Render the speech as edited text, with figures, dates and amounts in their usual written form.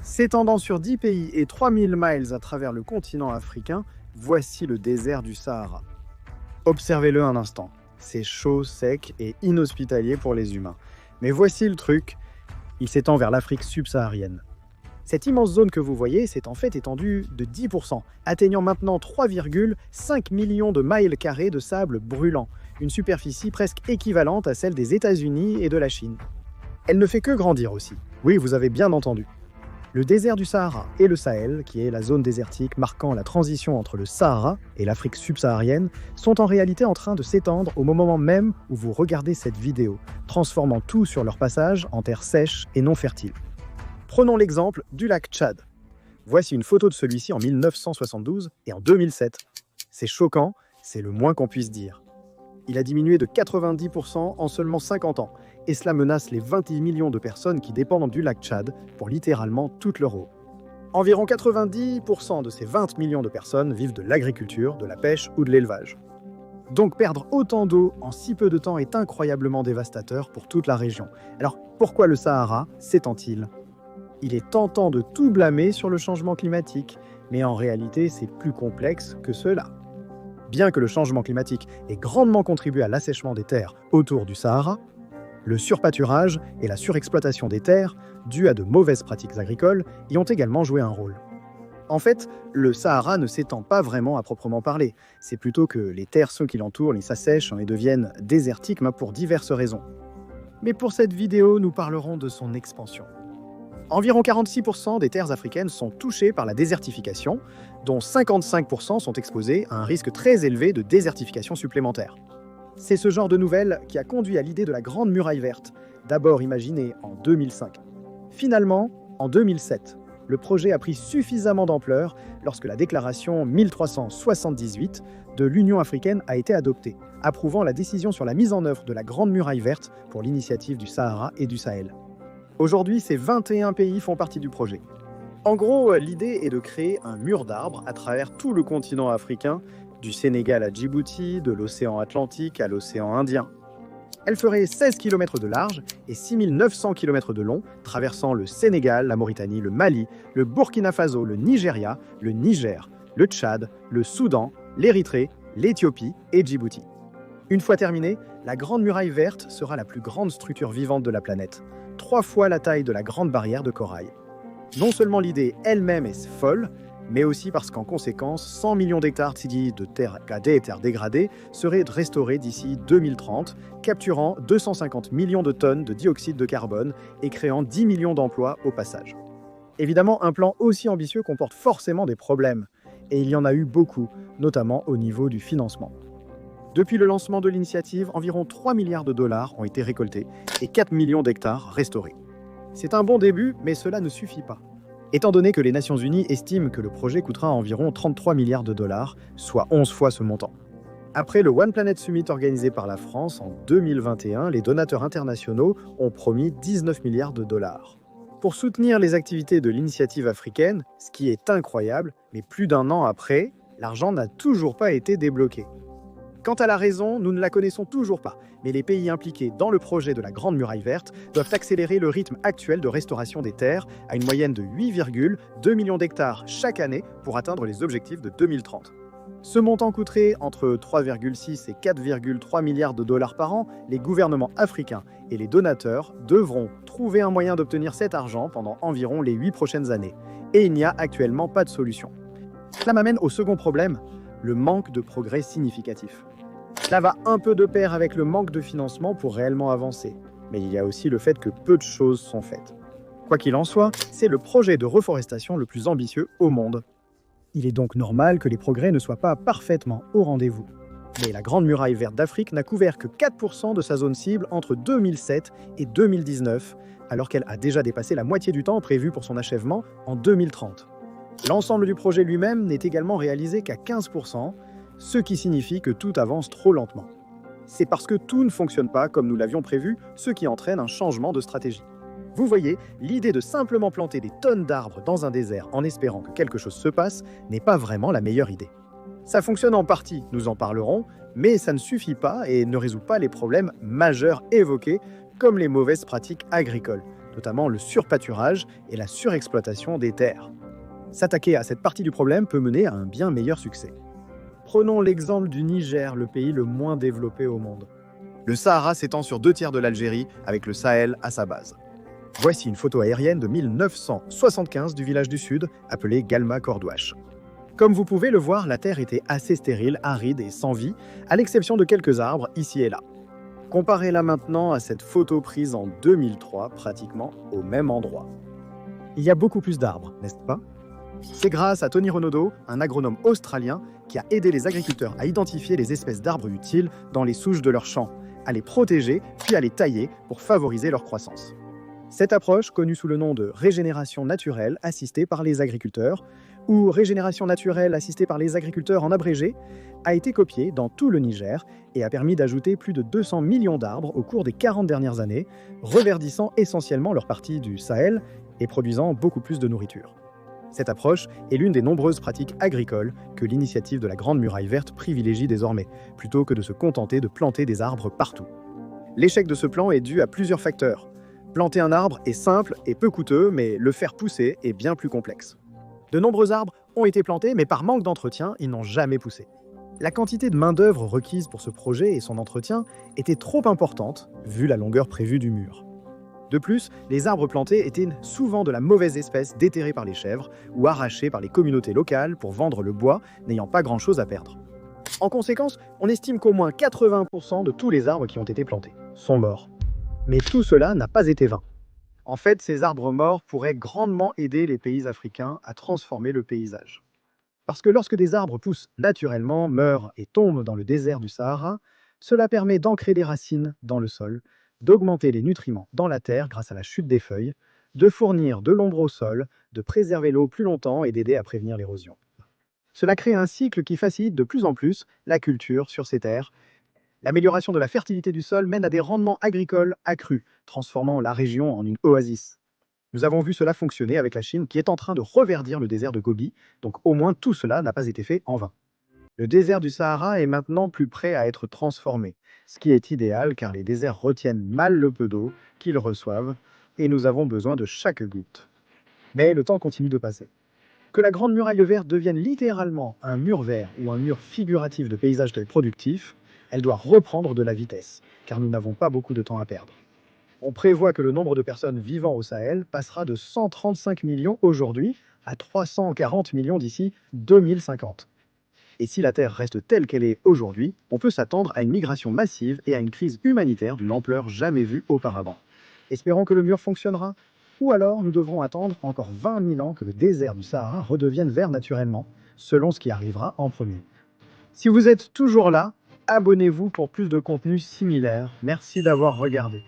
S'étendant sur 10 pays et 3000 miles à travers le continent africain, voici le désert du Sahara. Observez-le un instant. C'est chaud, sec et inhospitalier pour les humains. Mais voici le truc, il s'étend vers l'Afrique subsaharienne. Cette immense zone que vous voyez s'est en fait étendue de 10%, atteignant maintenant 3,5 millions de miles carrés de sable brûlant, une superficie presque équivalente à celle des États-Unis et de la Chine. Elle ne fait que grandir aussi. Oui, vous avez bien entendu. Le désert du Sahara et le Sahel, qui est la zone désertique marquant la transition entre le Sahara et l'Afrique subsaharienne, sont en réalité en train de s'étendre au moment même où vous regardez cette vidéo, transformant tout sur leur passage en terre sèche et non fertile. Prenons l'exemple du lac Tchad. Voici une photo de celui-ci en 1972 et en 2007. C'est choquant, c'est le moins qu'on puisse dire. Il a diminué de 90% en seulement 50 ans, et cela menace les 20 millions de personnes qui dépendent du lac Tchad pour littéralement toute leur eau. Environ 90% de ces 20 millions de personnes vivent de l'agriculture, de la pêche ou de l'élevage. Donc perdre autant d'eau en si peu de temps est incroyablement dévastateur pour toute la région. Alors pourquoi le Sahara s'étend-il ? Il est tentant de tout blâmer sur le changement climatique, mais en réalité c'est plus complexe que cela. Bien que le changement climatique ait grandement contribué à l'assèchement des terres autour du Sahara, le surpâturage et la surexploitation des terres, dues à de mauvaises pratiques agricoles, y ont également joué un rôle. En fait, le Sahara ne s'étend pas vraiment à proprement parler. C'est plutôt que les terres qui l'entourent s'assèchent et deviennent désertiques pour diverses raisons. Mais pour cette vidéo, nous parlerons de son expansion. Environ 46% des terres africaines sont touchées par la désertification, dont 55% sont exposées à un risque très élevé de désertification supplémentaire. C'est ce genre de nouvelles qui a conduit à l'idée de la Grande Muraille Verte, d'abord imaginée en 2005. Finalement, en 2007, le projet a pris suffisamment d'ampleur lorsque la déclaration 1378 de l'Union africaine a été adoptée, approuvant la décision sur la mise en œuvre de la Grande Muraille Verte pour l'initiative du Sahara et du Sahel. Aujourd'hui, ces 21 pays font partie du projet. En gros, l'idée est de créer un mur d'arbres à travers tout le continent africain, du Sénégal à Djibouti, de l'océan Atlantique à l'océan Indien. Elle ferait 16 km de large et 6900 km de long, traversant le Sénégal, la Mauritanie, le Mali, le Burkina Faso, le Nigeria, le Niger, le Tchad, le Soudan, l'Érythrée, l'Éthiopie et Djibouti. Une fois terminée, la Grande Muraille Verte sera la plus grande structure vivante de la planète, 3 fois la taille de la Grande Barrière de Corail. Non seulement l'idée elle-même est folle, mais aussi parce qu'en conséquence, 100 millions d'hectares de terres dégradées seraient restaurés d'ici 2030, capturant 250 millions de tonnes de dioxyde de carbone et créant 10 millions d'emplois au passage. Évidemment, un plan aussi ambitieux comporte forcément des problèmes, et il y en a eu beaucoup, notamment au niveau du financement. Depuis le lancement de l'initiative, environ 3 milliards de dollars ont été récoltés et 4 millions d'hectares restaurés. C'est un bon début, mais cela ne suffit pas. Étant donné que les Nations Unies estiment que le projet coûtera environ 33 milliards de dollars, soit 11 fois ce montant. Après le One Planet Summit organisé par la France en 2021, les donateurs internationaux ont promis 19 milliards de dollars. Pour soutenir les activités de l'initiative africaine, ce qui est incroyable, mais plus d'un an après, l'argent n'a toujours pas été débloqué. Quant à la raison, nous ne la connaissons toujours pas, mais les pays impliqués dans le projet de la Grande Muraille Verte doivent accélérer le rythme actuel de restauration des terres à une moyenne de 8,2 millions d'hectares chaque année pour atteindre les objectifs de 2030. Ce montant coûterait entre 3,6 et 4,3 milliards de dollars par an. Les gouvernements africains et les donateurs devront trouver un moyen d'obtenir cet argent pendant environ les 8 prochaines années. Et il n'y a actuellement pas de solution. Cela m'amène au second problème, le manque de progrès significatif. Cela va un peu de pair avec le manque de financement pour réellement avancer. Mais il y a aussi le fait que peu de choses sont faites. Quoi qu'il en soit, c'est le projet de reforestation le plus ambitieux au monde. Il est donc normal que les progrès ne soient pas parfaitement au rendez-vous. Mais la Grande Muraille Verte d'Afrique n'a couvert que 4% de sa zone cible entre 2007 et 2019, alors qu'elle a déjà dépassé la moitié du temps prévu pour son achèvement en 2030. L'ensemble du projet lui-même n'est également réalisé qu'à 15%, ce qui signifie que tout avance trop lentement. C'est parce que tout ne fonctionne pas comme nous l'avions prévu, ce qui entraîne un changement de stratégie. Vous voyez, l'idée de simplement planter des tonnes d'arbres dans un désert en espérant que quelque chose se passe n'est pas vraiment la meilleure idée. Ça fonctionne en partie, nous en parlerons, mais ça ne suffit pas et ne résout pas les problèmes majeurs évoqués, comme les mauvaises pratiques agricoles. notamment le surpâturage et la surexploitation des terres. S'attaquer à cette partie du problème peut mener à un bien meilleur succès. Prenons l'exemple du Niger, le pays le moins développé au monde. Le Sahara s'étend sur 2 tiers de l'Algérie, avec le Sahel à sa base. Voici une photo aérienne de 1975 du village du Sud, appelé Galma-Cordouache. Comme vous pouvez le voir, la terre était assez stérile, aride et sans vie, à l'exception de quelques arbres ici et là. Comparez-la maintenant à cette photo prise en 2003, pratiquement au même endroit. Il y a beaucoup plus d'arbres, n'est-ce pas? C'est grâce à Tony Renaudot, un agronome australien, qui a aidé les agriculteurs à identifier les espèces d'arbres utiles dans les souches de leurs champs, à les protéger puis à les tailler pour favoriser leur croissance. Cette approche, connue sous le nom de régénération naturelle assistée par les agriculteurs, ou régénération naturelle assistée par les agriculteurs en abrégé, a été copiée dans tout le Niger et a permis d'ajouter plus de 200 millions d'arbres au cours des 40 dernières années, reverdissant essentiellement leur partie du Sahel et produisant beaucoup plus de nourriture. Cette approche est l'une des nombreuses pratiques agricoles que l'initiative de la Grande Muraille Verte privilégie désormais, plutôt que de se contenter de planter des arbres partout. L'échec de ce plan est dû à plusieurs facteurs. Planter un arbre est simple et peu coûteux, mais le faire pousser est bien plus complexe. De nombreux arbres ont été plantés, mais par manque d'entretien, ils n'ont jamais poussé. La quantité de main-d'œuvre requise pour ce projet et son entretien était trop importante, vu la longueur prévue du mur. De plus, les arbres plantés étaient souvent de la mauvaise espèce déterrés par les chèvres ou arrachés par les communautés locales pour vendre le bois, n'ayant pas grand-chose à perdre. En conséquence, on estime qu'au moins 80% de tous les arbres qui ont été plantés sont morts. Mais tout cela n'a pas été vain. En fait, ces arbres morts pourraient grandement aider les pays africains à transformer le paysage. Parce que lorsque des arbres poussent naturellement, meurent et tombent dans le désert du Sahara, cela permet d'ancrer des racines dans le sol, d'augmenter les nutriments dans la terre grâce à la chute des feuilles, de fournir de l'ombre au sol, de préserver l'eau plus longtemps et d'aider à prévenir l'érosion. Cela crée un cycle qui facilite de plus en plus la culture sur ces terres. L'amélioration de la fertilité du sol mène à des rendements agricoles accrus, transformant la région en une oasis. Nous avons vu cela fonctionner avec la Chine qui est en train de reverdir le désert de Gobi, donc au moins tout cela n'a pas été fait en vain. Le désert du Sahara est maintenant plus prêt à être transformé, ce qui est idéal car les déserts retiennent mal le peu d'eau qu'ils reçoivent et nous avons besoin de chaque goutte. Mais le temps continue de passer. Que la Grande Muraille Verte devienne littéralement un mur vert ou un mur figuratif de paysage productif, elle doit reprendre de la vitesse, car nous n'avons pas beaucoup de temps à perdre. On prévoit que le nombre de personnes vivant au Sahel passera de 135 millions aujourd'hui à 340 millions d'ici 2050. Et si la Terre reste telle qu'elle est aujourd'hui, on peut s'attendre à une migration massive et à une crise humanitaire d'une ampleur jamais vue auparavant. Espérons que le mur fonctionnera, ou alors nous devrons attendre encore 20 000 ans que le désert du Sahara redevienne vert naturellement, selon ce qui arrivera en premier. Si vous êtes toujours là, abonnez-vous pour plus de contenu similaire. Merci d'avoir regardé.